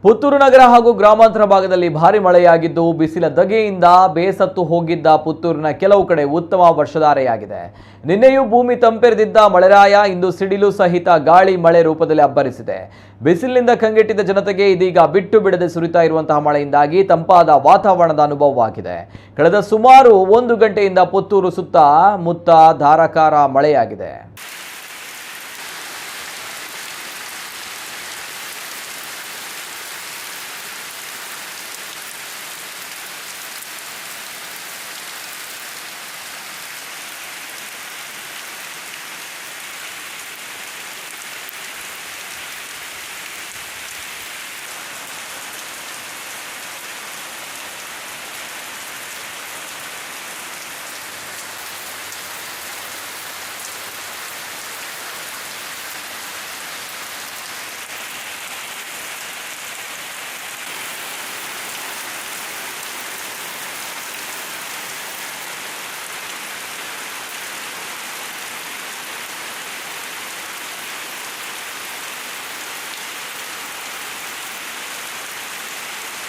ಪುತ್ತೂರು ನಗರ ಹಾಗೂ ಗ್ರಾಮಾಂತರ ಭಾಗದಲ್ಲಿ ಭಾರಿ ಮಳೆಯಾಗಿದ್ದು ಬಿಸಿಲ ಧಗೆಯಿಂದ ಬೇಸತ್ತು ಹೋಗಿದ್ದ ಪುತ್ತೂರಿನ ಕೆಲವು ಕಡೆ ಉತ್ತಮ ವರ್ಷಧಾರೆಯಾಗಿದೆ. ನಿನ್ನೆಯೂ ಭೂಮಿ ತಂಪೆರೆದಿದ್ದ ಮಳೆರಾಯ ಇಂದು ಸಿಡಿಲು ಸಹಿತ ಗಾಳಿ ಮಳೆ ರೂಪದಲ್ಲಿ ಅಬ್ಬರಿಸಿದೆ. ಬಿಸಿಲಿನಿಂದ ಕಂಗೆಟ್ಟಿದ್ದ ಜನತೆಗೆ ಇದೀಗ ಬಿಟ್ಟು ಬಿಡದೆ ಸುರಿತಾ ಇರುವಂತಹ ಮಳೆಯಿಂದಾಗಿ ತಂಪಾದ ವಾತಾವರಣದ ಅನುಭವವಾಗಿದೆ. ಕಳೆದ ಸುಮಾರು 1 ಗಂಟೆಯಿಂದ ಪುತ್ತೂರು ಸುತ್ತ ಮುತ್ತ ಧಾರಾಕಾರ ಮಳೆಯಾಗಿದೆ.